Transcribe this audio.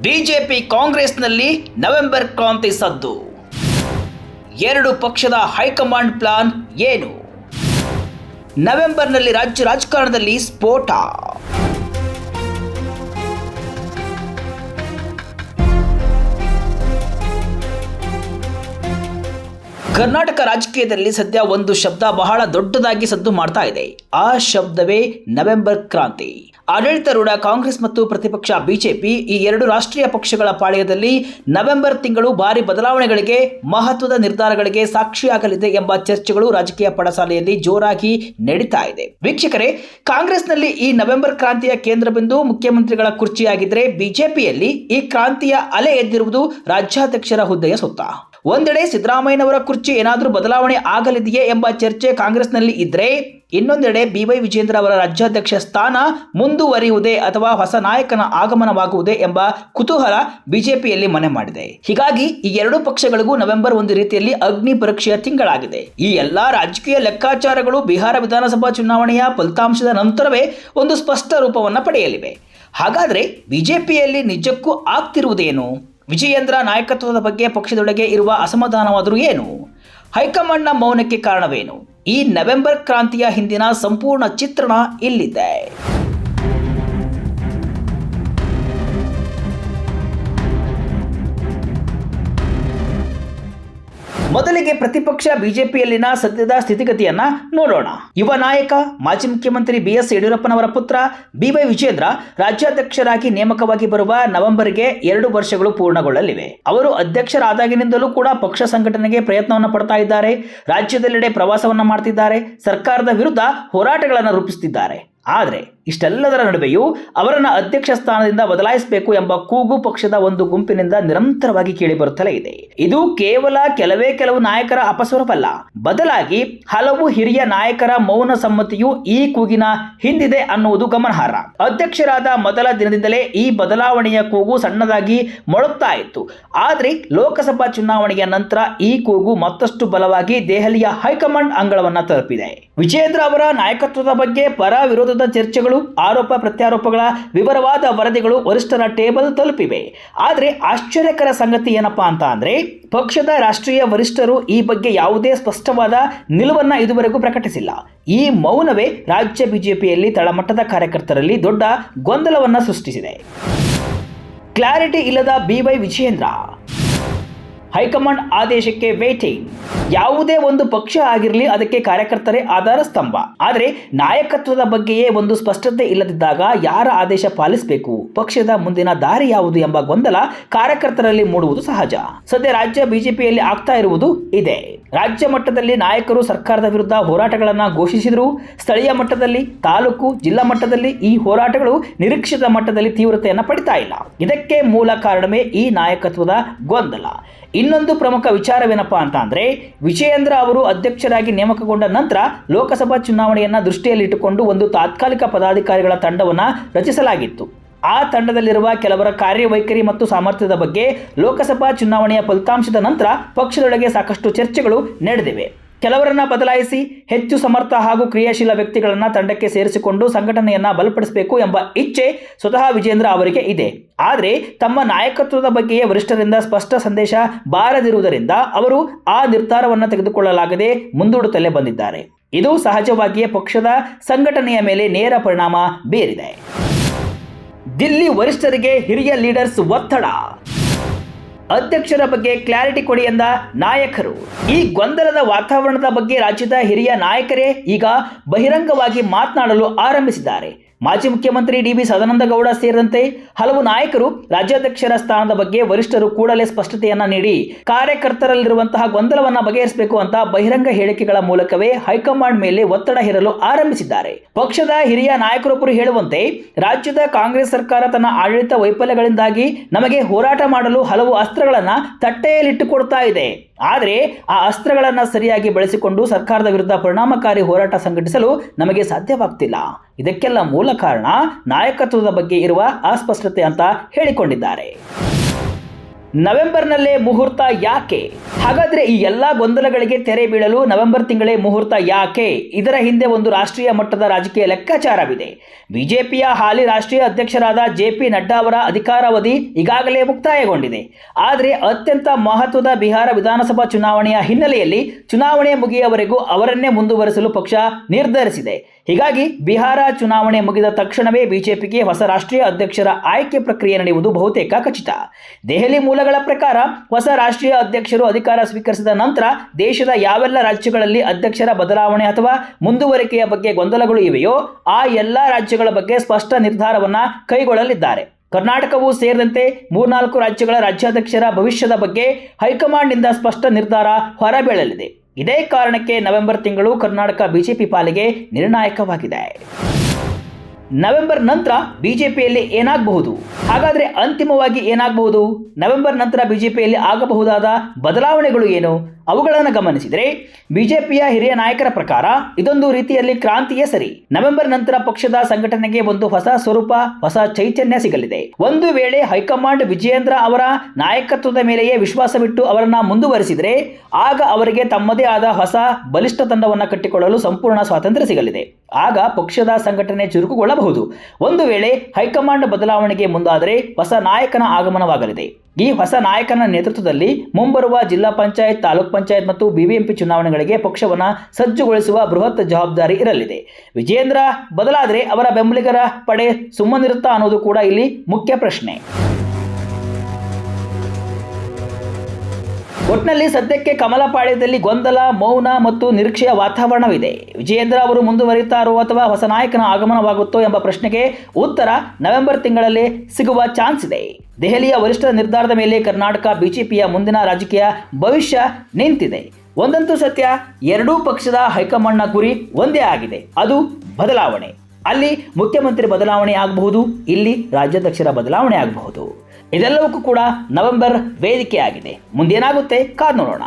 BJP ಕಾಂಗ್ರೆಸ್ನಲ್ಲಿ November ಕ್ರಾಂತಿ ಸದ್ದು. ಎರಡು ಪಕ್ಷದ ಹೈಕಮಾಂಡ್ ಪ್ಲಾನ್ ಏನು? ನವೆಂಬರ್ನಲ್ಲಿ ರಾಜ್ಯ ರಾಜಕಾರಣದಲ್ಲಿ ಸ್ಫೋಟ. ಕರ್ನಾಟಕ ರಾಜಕೀಯದಲ್ಲಿ ಸದ್ಯ ಒಂದು ಶಬ್ದ ಬಹಳ ದೊಡ್ಡದಾಗಿ ಸದ್ದು ಮಾಡ್ತಾ ಇದೆ. ಆ ಶಬ್ದವೇ ನವೆಂಬರ್ ಕ್ರಾಂತಿ. ಆಡಳಿತಾರೂಢ ಕಾಂಗ್ರೆಸ್ ಮತ್ತು ಪ್ರತಿಪಕ್ಷ ಬಿಜೆಪಿ ಈ ಎರಡು ರಾಷ್ಟ್ರೀಯ ಪಕ್ಷಗಳ ಪಾಳ್ಯದಲ್ಲಿ ನವೆಂಬರ್ ತಿಂಗಳು ಭಾರಿ ಬದಲಾವಣೆಗಳಿಗೆ, ಮಹತ್ವದ ನಿರ್ಧಾರಗಳಿಗೆ ಸಾಕ್ಷಿಯಾಗಲಿದೆ ಎಂಬ ಚರ್ಚೆಗಳು ರಾಜಕೀಯ ಪಡಸಾಲೆಯಲ್ಲಿ ಜೋರಾಗಿ ನಡೀತಾ ಇದೆ. ವೀಕ್ಷಕರೇ, ಕಾಂಗ್ರೆಸ್ನಲ್ಲಿ ಈ ನವೆಂಬರ್ ಕ್ರಾಂತಿಯ ಕೇಂದ್ರ ಬಿಂದು ಮುಖ್ಯಮಂತ್ರಿಗಳ ಕುರ್ಚಿಯಾಗಿದ್ದರೆ, ಬಿಜೆಪಿಯಲ್ಲಿ ಈ ಕ್ರಾಂತಿಯ ಅಲೆ ಎದ್ದಿರುವುದು ರಾಜ್ಯಾಧ್ಯಕ್ಷರ ಹುದ್ದೆಯ ಸುತ್ತ. ಒಂದೆಡೆ ಸಿದ್ದರಾಮಯ್ಯನವರ ಕುರ್ಚಿ ಏನಾದರೂ ಬದಲಾವಣೆ ಆಗಲಿದೆಯೇ ಎಂಬ ಚರ್ಚೆ ಕಾಂಗ್ರೆಸ್ನಲ್ಲಿ ಇದ್ರೆ, ಇನ್ನೊಂದೆಡೆ ಬಿವೈ ವಿಜೇಂದ್ರ ಅವರ ರಾಜ್ಯಾಧ್ಯಕ್ಷ ಸ್ಥಾನ ಮುಂದುವರಿಯುವುದೇ ಅಥವಾ ಹೊಸ ನಾಯಕನ ಆಗಮನವಾಗುವುದೇ ಎಂಬ ಕುತೂಹಲ ಬಿಜೆಪಿಯಲ್ಲಿ ಮನೆ ಮಾಡಿದೆ. ಹೀಗಾಗಿ ಈ ಎರಡೂ ಪಕ್ಷಗಳಿಗೂ ನವೆಂಬರ್ ಒಂದು ರೀತಿಯಲ್ಲಿ ಅಗ್ನಿ ಪರೀಕ್ಷೆಯ ತಿಂಗಳಾಗಿದೆ. ಈ ಎಲ್ಲಾ ರಾಜಕೀಯ ಲೆಕ್ಕಾಚಾರಗಳು ಬಿಹಾರ ವಿಧಾನಸಭಾ ಚುನಾವಣೆಯ ಫಲಿತಾಂಶದ ನಂತರವೇ ಒಂದು ಸ್ಪಷ್ಟ ರೂಪವನ್ನು ಪಡೆಯಲಿವೆ. ಹಾಗಾದ್ರೆ ಬಿಜೆಪಿಯಲ್ಲಿ ನಿಜಕ್ಕೂ ಆಗ್ತಿರುವುದೇನು? ವಿಜಯೇಂದ್ರ ನಾಯಕತ್ವದ ಬಗ್ಗೆ ಪಕ್ಷದೊಳಗೆ ಇರುವ ಅಸಮಾಧಾನವಾದರೂ ಏನು? ಹೈಕಮಾಂಡ್ನ ಮೌನಕ್ಕೆ ಕಾರಣವೇನು? ಈ ನವೆಂಬರ್ ಕ್ರಾಂತಿಯ ಹಿಂದಿನ ಸಂಪೂರ್ಣ ಚಿತ್ರಣ ಇಲ್ಲಿದೆ. ಮೊದಲಿಗೆ ಪ್ರತಿಪಕ್ಷ ಬಿಜೆಪಿಯಲ್ಲಿನ ಸದ್ಯದ ಸ್ಥಿತಿಗತಿಯನ್ನ ನೋಡೋಣ. ಯುವ ನಾಯಕ ಮಾಜಿ ಮುಖ್ಯಮಂತ್ರಿ ಬಿಎಸ್ ಯಡಿಯೂರಪ್ಪನವರ ಪುತ್ರ ಬಿವೈ ವಿಜೇಂದ್ರ ರಾಜ್ಯಾಧ್ಯಕ್ಷರಾಗಿ ನೇಮಕವಾಗಿ ಬರುವ ನವೆಂಬರ್ಗೆ 2 ವರ್ಷಗಳು ಪೂರ್ಣಗೊಳ್ಳಲಿವೆ. ಅವರು ಅಧ್ಯಕ್ಷರಾದಾಗಿನಿಂದಲೂ ಕೂಡ ಪಕ್ಷ ಸಂಘಟನೆಗೆ ಪ್ರಯತ್ನವನ್ನು ಪಡ್ತಾ ಇದ್ದಾರೆ. ರಾಜ್ಯದೆಲ್ಲೆಡೆ ಪ್ರವಾಸವನ್ನ ಮಾಡ್ತಿದ್ದಾರೆ. ಸರ್ಕಾರದ ವಿರುದ್ಧ ಹೋರಾಟಗಳನ್ನು ರೂಪಿಸುತ್ತಿದ್ದಾರೆ. ಆದರೆ ಇಷ್ಟೆಲ್ಲದರ ನಡುವೆಯೂ ಅವರನ್ನು ಅಧ್ಯಕ್ಷ ಸ್ಥಾನದಿಂದ ಬದಲಾಯಿಸಬೇಕು ಎಂಬ ಕೂಗು ಪಕ್ಷದ ಒಂದು ಗುಂಪಿನಿಂದ ನಿರಂತರವಾಗಿ ಕೇಳಿಬರುತ್ತಲೇ ಇದೆ. ಇದು ಕೇವಲ ಕೆಲವು ನಾಯಕರ ಅಪಸ್ವರವಲ್ಲ, ಬದಲಾಗಿ ಹಲವು ಹಿರಿಯ ನಾಯಕರ ಮೌನ ಸಮ್ಮತಿಯು ಈ ಕೂಗಿನ ಹಿಂದಿದೆ ಅನ್ನುವುದು ಗಮನಾರ್ಹ. ಅಧ್ಯಕ್ಷರಾದ ಮೊದಲ ದಿನದಿಂದಲೇ ಈ ಬದಲಾವಣೆಯ ಕೂಗು ಸಣ್ಣದಾಗಿ ಮೊಳಗ್ತಾ ಇತ್ತು. ಆದರೆ ಲೋಕಸಭಾ ಚುನಾವಣೆಯ ನಂತರ ಈ ಕೂಗು ಮತ್ತಷ್ಟು ಬಲವಾಗಿ ದೆಹಲಿಯ ಹೈಕಮಾಂಡ್ ಅಂಗಳವನ್ನ ತಲುಪಿದೆ. ವಿಜೇಂದ್ರ ಅವರ ನಾಯಕತ್ವದ ಬಗ್ಗೆ ಪರ ವಿರೋಧದ ಚರ್ಚೆಗಳು, ಆರೋಪ ಪ್ರತ್ಯಾರೋಪಗಳ ವಿವರವಾದ ವರದಿಗಳು ವರಿಷ್ಠರ ಟೇಬಲ್ ತಲುಪಿವೆ. ಆದರೆ ಆಶ್ಚರ್ಯಕರ ಸಂಗತಿ ಏನಪ್ಪಾ ಅಂತ ಅಂದ್ರೆ, ಪಕ್ಷದ ರಾಷ್ಟ್ರೀಯ ವರಿಷ್ಠರು ಈ ಬಗ್ಗೆ ಯಾವುದೇ ಸ್ಪಷ್ಟವಾದ ನಿಲುವನ್ನ ಇದುವರೆಗೂ ಪ್ರಕಟಿಸಿಲ್ಲ. ಈ ಮೌನವೇ ರಾಜ್ಯ ಬಿಜೆಪಿಯಲ್ಲಿ ತಳಮಟ್ಟದ ಕಾರ್ಯಕರ್ತರಲ್ಲಿ ದೊಡ್ಡ ಗೊಂದಲವನ್ನ ಸೃಷ್ಟಿಸಿದೆ. ಕ್ಲಾರಿಟಿ ಇಲ್ಲದ ಬಿವೈ ವಿಜೇಂದ್ರ, ಹೈಕಮಾಂಡ್ ಆದೇಶಕ್ಕೆ ವೇಟಿಂಗ್. ಯಾವುದೇ ಒಂದು ಪಕ್ಷ ಆಗಿರಲಿ, ಅದಕ್ಕೆ ಕಾರ್ಯಕರ್ತರೇ ಆಧಾರ ಸ್ತಂಭ. ಆದರೆ ನಾಯಕತ್ವದ ಬಗ್ಗೆಯೇ ಒಂದು ಸ್ಪಷ್ಟತೆ ಇಲ್ಲದಿದ್ದಾಗ ಯಾರ ಆದೇಶ ಪಾಲಿಸಬೇಕು, ಪಕ್ಷದ ಮುಂದಿನ ದಾರಿ ಯಾವುದು ಎಂಬ ಗೊಂದಲ ಕಾರ್ಯಕರ್ತರಲ್ಲಿ ಮೂಡುವುದು ಸಹಜ. ಸದ್ಯ ರಾಜ್ಯ ಬಿಜೆಪಿಯಲ್ಲಿ ಆಗ್ತಾ ಇರುವುದು ಇದೆ. ರಾಜ್ಯ ಮಟ್ಟದಲ್ಲಿ ನಾಯಕರು ಸರ್ಕಾರದ ವಿರುದ್ಧ ಹೋರಾಟಗಳನ್ನು ಘೋಷಿಸಿದರು. ಸ್ಥಳೀಯ ಮಟ್ಟದಲ್ಲಿ, ತಾಲೂಕು, ಜಿಲ್ಲಾ ಮಟ್ಟದಲ್ಲಿ ಈ ಹೋರಾಟಗಳು ನಿರೀಕ್ಷಿತ ಮಟ್ಟದಲ್ಲಿ ತೀವ್ರತೆಯನ್ನು ಪಡಿತಾ ಇಲ್ಲ. ಇದಕ್ಕೆ ಮೂಲ ಕಾರಣವೇ ಈ ನಾಯಕತ್ವದ ಗೊಂದಲ. ಇನ್ನೊಂದು ಪ್ರಮುಖ ವಿಚಾರವೇನಪ್ಪಾ ಅಂತ ಅಂದ್ರೆ, ವಿಜಯೇಂದ್ರ ಅವರು ಅಧ್ಯಕ್ಷರಾಗಿ ನೇಮಕಗೊಂಡ ನಂತರ ಲೋಕಸಭಾ ಚುನಾವಣೆಯನ್ನ ದೃಷ್ಟಿಯಲ್ಲಿಟ್ಟುಕೊಂಡು ಒಂದು ತಾತ್ಕಾಲಿಕ ಪದಾಧಿಕಾರಿಗಳ ತಂಡವನ್ನು ರಚಿಸಲಾಗಿತ್ತು. ಆ ತಂಡದಲ್ಲಿರುವ ಕೆಲವರ ಕಾರ್ಯವೈಖರಿ ಮತ್ತು ಸಾಮರ್ಥ್ಯದ ಬಗ್ಗೆ ಲೋಕಸಭಾ ಚುನಾವಣೆಯ ಫಲಿತಾಂಶದ ನಂತರ ಪಕ್ಷದೊಳಗೆ ಸಾಕಷ್ಟು ಚರ್ಚೆಗಳು ನಡೆದಿವೆ. ಕೆಲವರನ್ನ ಬದಲಾಯಿಸಿ ಹೆಚ್ಚು ಸಮರ್ಥ ಹಾಗೂ ಕ್ರಿಯಾಶೀಲ ವ್ಯಕ್ತಿಗಳನ್ನ ತಂಡಕ್ಕೆ ಸೇರಿಸಿಕೊಂಡು ಸಂಘಟನೆಯನ್ನ ಬಲಪಡಿಸಬೇಕು ಎಂಬ ಇಚ್ಛೆ ಸ್ವತಃ ವಿಜೇಂದ್ರ ಅವರಿಗೆ ಇದೆ. ಆದರೆ ತಮ್ಮ ನಾಯಕತ್ವದ ಬಗ್ಗೆಯೇ ವರಿಷ್ಠರಿಂದ ಸ್ಪಷ್ಟ ಸಂದೇಶ ಬಾರದಿರುವುದರಿಂದ ಅವರು ಆ ನಿರ್ಧಾರವನ್ನು ತೆಗೆದುಕೊಳ್ಳಲಾಗದೆ ಮುಂದೂಡುತ್ತಲೇ ಬಂದಿದ್ದಾರೆ. ಇದು ಸಹಜವಾಗಿಯೇ ಪಕ್ಷದ ಸಂಘಟನೆಯ ಮೇಲೆ ನೇರ ಪರಿಣಾಮ ಬೀರಿದೆ. ದಿಲ್ಲಿ ವರಿಷ್ಠರಿಗೆ ಹಿರಿಯ ಲೀಡರ್ಸ್ ಒತ್ತಡ. ಅಧ್ಯಕ್ಷರ ಬಗ್ಗೆ ಕ್ಲಾರಿಟಿ ಕೊಡಿ ಎಂದ ನಾಯಕರು. ಈ ಗೊಂದಲದ ವಾತಾವರಣದ ಬಗ್ಗೆ ರಾಜ್ಯದ ಹಿರಿಯ ನಾಯಕರೇ ಈಗ ಬಹಿರಂಗವಾಗಿ ಮಾತನಾಡಲು ಆರಂಭಿಸಿದ್ದಾರೆ. ಮಾಜಿ ಮುಖ್ಯಮಂತ್ರಿ ಡಿ ಬಿ ಸದಾನಂದಗೌಡ ಸೇರಿದಂತೆ ಹಲವು ನಾಯಕರು ರಾಜ್ಯಾಧ್ಯಕ್ಷರ ಸ್ಥಾನದ ಬಗ್ಗೆ ವರಿಷ್ಠರು ಕೂಡಲೇ ಸ್ಪಷ್ಟತೆಯನ್ನ ನೀಡಿ ಕಾರ್ಯಕರ್ತರಲ್ಲಿರುವಂತಹ ಗೊಂದಲವನ್ನ ಬಗೆಹರಿಸಬೇಕು ಅಂತ ಬಹಿರಂಗ ಹೇಳಿಕೆಗಳ ಮೂಲಕವೇ ಹೈಕಮಾಂಡ್ ಮೇಲೆ ಒತ್ತಡ ಹೇರಲು ಆರಂಭಿಸಿದ್ದಾರೆ. ಪಕ್ಷದ ಹಿರಿಯ ನಾಯಕರೊಬ್ಬರು ಹೇಳುವಂತೆ, ರಾಜ್ಯದ ಕಾಂಗ್ರೆಸ್ ಸರ್ಕಾರ ತನ್ನ ಆಡಳಿತ ವೈಫಲ್ಯಗಳಿಂದಾಗಿ ನಮಗೆ ಹೋರಾಟ ಮಾಡಲು ಹಲವು ಅಸ್ತ್ರಗಳನ್ನ ತಟ್ಟೆಯಲ್ಲಿಟ್ಟುಕೊಡ್ತಾ ಇದೆ. ಆದರೆ ಆ ಅಸ್ತ್ರಗಳನ್ನು ಸರಿಯಾಗಿ ಬಳಸಿಕೊಂಡು ಸರ್ಕಾರದ ವಿರುದ್ಧ ಪರಿಣಾಮಕಾರಿ ಹೋರಾಟ ಸಂಘಟಿಸಲು ನಮಗೆ ಸಾಧ್ಯವಾಗ್ತಿಲ್ಲ. ಇದಕ್ಕೆಲ್ಲ ಮೂಲ ಕಾರಣ ನಾಯಕತ್ವದ ಬಗ್ಗೆ ಇರುವ ಅಸ್ಪಷ್ಟತೆ ಅಂತ ಹೇಳಿಕೊಂಡಿದ್ದಾರೆ. ನವೆಂಬರ್ನಲ್ಲೇ ಮುಹೂರ್ತ ಯಾಕೆ? ಹಾಗಾದ್ರೆ ಈ ಎಲ್ಲಾ ಗೊಂದಲಗಳಿಗೆ ತೆರೆ ಬೀಳಲು ನವೆಂಬರ್ ತಿಂಗಳೇ ಮುಹೂರ್ತ ಯಾಕೆ? ಇದರ ಹಿಂದೆ ಒಂದು ರಾಷ್ಟ್ರೀಯ ಮಟ್ಟದ ರಾಜಕೀಯ ಲೆಕ್ಕಾಚಾರವಿದೆ. ಬಿಜೆಪಿಯ ಹಾಲಿ ರಾಷ್ಟ್ರೀಯ ಅಧ್ಯಕ್ಷರಾದ JP ನಡ್ಡಾ ಅವರ ಅಧಿಕಾರಾವಧಿ ಈಗಾಗಲೇ ಮುಕ್ತಾಯಗೊಂಡಿದೆ. ಆದರೆ ಅತ್ಯಂತ ಮಹತ್ವದ ಬಿಹಾರ ವಿಧಾನಸಭಾ ಚುನಾವಣೆಯ ಹಿನ್ನೆಲೆಯಲ್ಲಿ ಚುನಾವಣೆ ಮುಗಿಯುವವರೆಗೂ ಅವರನ್ನೇ ಮುಂದುವರಿಸಲು ಪಕ್ಷ ನಿರ್ಧರಿಸಿದೆ. ಹೀಗಾಗಿ ಬಿಹಾರ ಚುನಾವಣೆ ಮುಗಿದ ತಕ್ಷಣವೇ ಬಿಜೆಪಿಗೆ ಹೊಸ ರಾಷ್ಟ್ರೀಯ ಅಧ್ಯಕ್ಷರ ಆಯ್ಕೆ ಪ್ರಕ್ರಿಯೆ ನಡೆಯುವುದು ಬಹುತೇಕ ಖಚಿತ. ದೆಹಲಿ ಮೂಲಗಳ ಪ್ರಕಾರ ಹೊಸ ರಾಷ್ಟ್ರೀಯ ಅಧ್ಯಕ್ಷರು ಅಧಿಕಾರ ಸ್ವೀಕರಿಸಿದ ನಂತರ ದೇಶದ ಯಾವೆಲ್ಲ ರಾಜ್ಯಗಳಲ್ಲಿ ಅಧ್ಯಕ್ಷರ ಬದಲಾವಣೆ ಅಥವಾ ಮುಂದುವರಿಕೆಯ ಬಗ್ಗೆ ಗೊಂದಲಗಳು ಇವೆಯೋ ಆ ಎಲ್ಲ ರಾಜ್ಯಗಳ ಬಗ್ಗೆ ಸ್ಪಷ್ಟ ನಿರ್ಧಾರವನ್ನು ಕೈಗೊಳ್ಳಲಿದ್ದಾರೆ. ಕರ್ನಾಟಕವೂ ಸೇರಿದಂತೆ 3-4 ರಾಜ್ಯಗಳ ರಾಜ್ಯಾಧ್ಯಕ್ಷರ ಭವಿಷ್ಯದ ಬಗ್ಗೆ ಹೈಕಮಾಂಡ್ನಿಂದ ಸ್ಪಷ್ಟ ನಿರ್ಧಾರ ಹೊರಬೀಳಲಿದೆ. ಇದೇ ಕಾರಣಕ್ಕೆ ನವೆಂಬರ್ ತಿಂಗಳು ಕರ್ನಾಟಕ ಬಿಜೆಪಿ ಪಾಲಿಗೆ ನಿರ್ಣಾಯಕವಾಗಿದೆ. ನವೆಂಬರ್ ನಂತರ ಬಿಜೆಪಿಯಲ್ಲಿ ಏನಾಗಬಹುದು? ಹಾಗಾದರೆ ಅಂತಿಮವಾಗಿ ಏನಾಗಬಹುದು? ನವೆಂಬರ್ ನಂತರ ಬಿಜೆಪಿಯಲ್ಲಿ ಆಗಬಹುದಾದ ಬದಲಾವಣೆಗಳು ಏನು? ಅವುಗಳನ್ನು ಗಮನಿಸಿದರೆ ಬಿಜೆಪಿಯ ಹಿರಿಯ ನಾಯಕರ ಪ್ರಕಾರ ಇದೊಂದು ರೀತಿಯಲ್ಲಿ ಕ್ರಾಂತಿಯೇ ಸರಿ. ನವೆಂಬರ್ ನಂತರ ಪಕ್ಷದ ಸಂಘಟನೆಗೆ ಒಂದು ಹೊಸ ಸ್ವರೂಪ, ಹೊಸ ಚೈತನ್ಯ ಸಿಗಲಿದೆ. ಒಂದು ವೇಳೆ ಹೈಕಮಾಂಡ್ ವಿಜಯೇಂದ್ರ ಅವರ ನಾಯಕತ್ವದ ಮೇಲೆಯೇ ವಿಶ್ವಾಸವಿಟ್ಟು ಅವರನ್ನ ಮುಂದುವರಿಸಿದರೆ ಆಗ ಅವರಿಗೆ ತಮ್ಮದೇ ಆದ ಹೊಸ ಬಲಿಷ್ಠ ತಂಡವನ್ನು ಕಟ್ಟಿಕೊಳ್ಳಲು ಸಂಪೂರ್ಣ ಸ್ವಾತಂತ್ರ್ಯ ಸಿಗಲಿದೆ. ಆಗ ಪಕ್ಷದ ಸಂಘಟನೆ ಚುರುಕುಗೊಳ್ಳಬಹುದು. ಒಂದು ವೇಳೆ ಹೈಕಮಾಂಡ್ ಬದಲಾವಣೆಗೆ ಮುಂದಾದರೆ ಹೊಸ ನಾಯಕನ ಆಗಮನವಾಗಲಿದೆ. ಈ ಹೊಸ ನಾಯಕನ ನೇತೃತ್ವದಲ್ಲಿ ಮುಂಬರುವ ಜಿಲ್ಲಾ ಪಂಚಾಯತ್, ತಾಲೂಕ್ ಪಂಚಾಯತ್ ಮತ್ತು BBMP ಚುನಾವಣೆಗಳಿಗೆ ಪಕ್ಷವನ್ನು ಸಜ್ಜುಗೊಳಿಸುವ ಬೃಹತ್ ಜವಾಬ್ದಾರಿ ಇರಲಿದೆ. ವಿಜಯೇಂದ್ರ ಬದಲಾದರೆ ಅವರ ಬೆಂಬಲಿಗರ ಪಡೆ ಸುಮ್ಮನಿರುತ್ತಾ ಅನ್ನೋದು ಕೂಡ ಇಲ್ಲಿ ಮುಖ್ಯ ಪ್ರಶ್ನೆ. ಒಟ್ನಲ್ಲಿ ಸದ್ಯಕ್ಕೆ ಕಮಲಪಾಳ್ಯದಲ್ಲಿ ಗೊಂದಲ, ಮೌನ ಮತ್ತು ನಿರೀಕ್ಷೆಯ ವಾತಾವರಣವಿದೆ. ವಿಜಯೇಂದ್ರ ಅವರು ಮುಂದುವರಿಯುತ್ತಾರೋ ಅಥವಾ ಹೊಸ ನಾಯಕನ ಆಗಮನವಾಗುತ್ತೋ ಎಂಬ ಪ್ರಶ್ನೆಗೆ ಉತ್ತರ ನವೆಂಬರ್ ತಿಂಗಳಲ್ಲಿ ಸಿಗುವ ಚಾನ್ಸ್ ಇದೆ. ದೆಹಲಿಯ ವರಿಷ್ಠರ ನಿರ್ಧಾರದ ಮೇಲೆ ಕರ್ನಾಟಕ ಬಿಜೆಪಿಯ ಮುಂದಿನ ರಾಜಕೀಯ ಭವಿಷ್ಯ ನಿಂತಿದೆ. ಒಂದಂತೂ ಸತ್ಯ, ಎರಡೂ ಪಕ್ಷದ ಹೈಕಮಾಂಡ್ನ ಗುರಿ ಒಂದೇ ಆಗಿದೆ, ಅದು ಬದಲಾವಣೆ. ಅಲ್ಲಿ ಮುಖ್ಯಮಂತ್ರಿ ಬದಲಾವಣೆ ಆಗಬಹುದು, ಇಲ್ಲಿ ರಾಜ್ಯಾಧ್ಯಕ್ಷರ ಬದಲಾವಣೆ ಆಗಬಹುದು. ಇದೆಲ್ಲವಕ್ಕೂ ಕೂಡ ನವೆಂಬರ್ ವೇದಿಕೆ ಆಗಿದೆ. ಮುಂದೇನಾಗುತ್ತೆ ಕಾದು ನೋಡೋಣ.